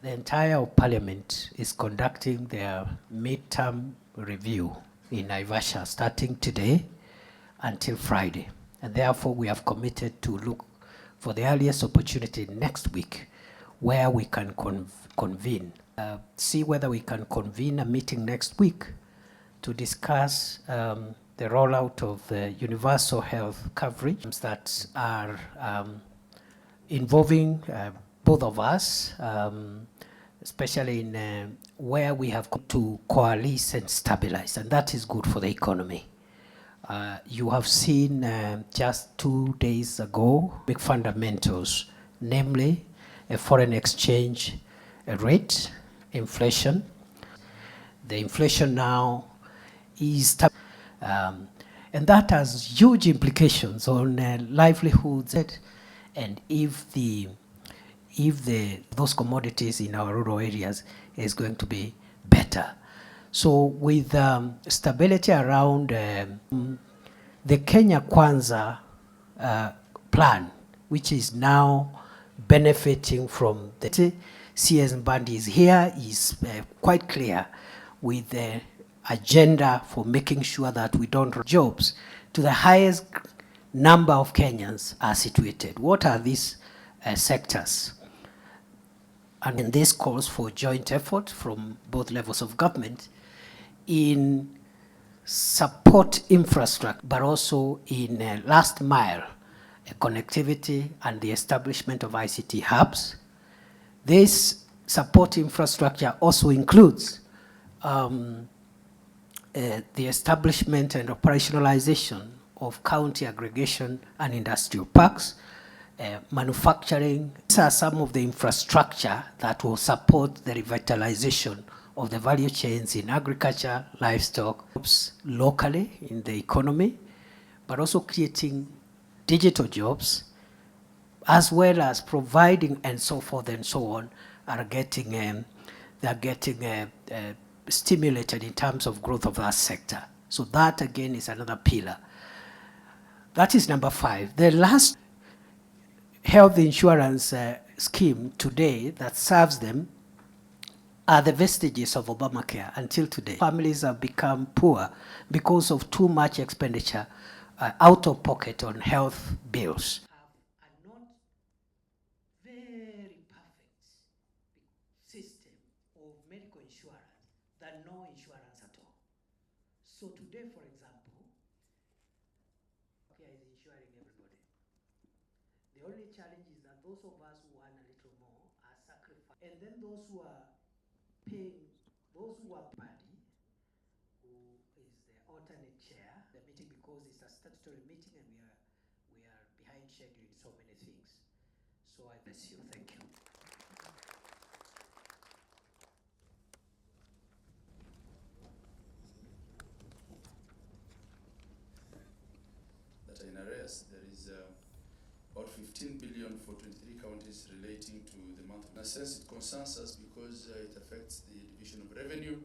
The entire Parliament is conducting their midterm review in Naivasha starting today until Friday. And therefore, we have committed to look for the earliest opportunity next week where we can convene. See whether we can convene a meeting next week to discuss the rollout of the universal health coverage that are involving both of us, especially in where we have to coalesce and stabilize, and that is good for the economy. You have seen just 2 days ago big fundamentals, namely a foreign exchange rate, inflation. The inflation now is and that has huge implications on livelihoods. And if those commodities in our rural areas is going to be better. So with stability around the Kenya Kwanza plan, which is now benefiting from the CS Mbandi is here, is quite clear with the agenda for making sure that we don't jobs to the highest number of Kenyans are situated. What are these sectors? And this calls for joint effort from both levels of government in support infrastructure, but also in last mile connectivity and the establishment of ICT hubs. This support infrastructure also includes the establishment and operationalization of county aggregation and industrial parks, manufacturing. These are some of the infrastructure that will support the revitalization of the value chains in agriculture, livestock, locally in the economy, but also creating digital jobs, as well as providing and so forth and so on, are getting stimulated in terms of growth of that sector. So that again is another pillar. That is number 5. The last health insurance scheme today that serves them are the vestiges of Obamacare until today. Families have become poor because of too much expenditure out of pocket on health bills. Have a not very perfect system of medical insurance than no insurance at all. So today, for example, is insuring everybody. The only challenge is that those of us who earn a little more are sacrificed, and then those who are paying, those who are party, who is the alternate chair, the meeting, because it's a statutory meeting and we are behind schedule in so many things. So I bless you. Thank you. That are in arrears. There is about 15 billion for 23 counties relating to the month. In a sense, it concerns us because it affects the division of revenue.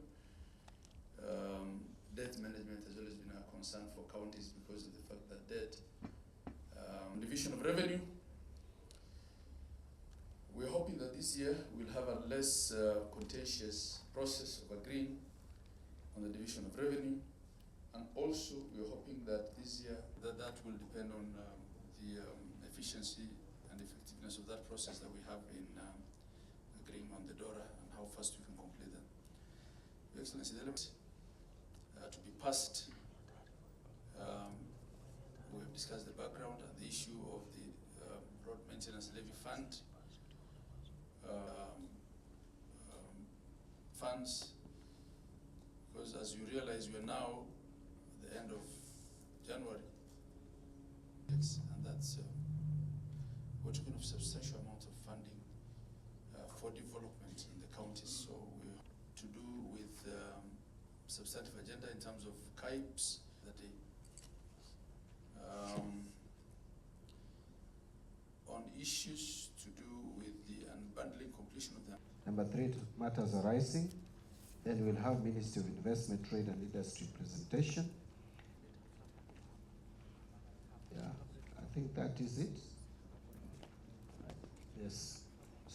Debt management has always been a concern for counties because of the fact that debt. Division of revenue. We're hoping that this year we'll have a less contentious process of agreeing on the division of revenue. And also, we're hoping that this year, that will depend on the efficiency and effectiveness of that process that we have in agreeing on the DORA and how fast we can complete that. Your Excellency, the element to be passed, we have discussed the background and the issue of the road maintenance levy fund, funds, because as you realize, we are now the end of January, and that's we're talking of substantial amount of funding for development in the counties. So we to do with substantive agenda in terms of KIPES that day. On issues to do with the unbundling completion of them. Number 3, matters arising. Then we'll have Ministry of Investment, Trade and Industry presentation. Yeah, I think that is it. Yes.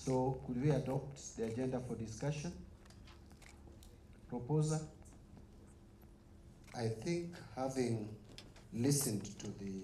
So could we adopt the agenda for discussion? Proposer? I think having listened to the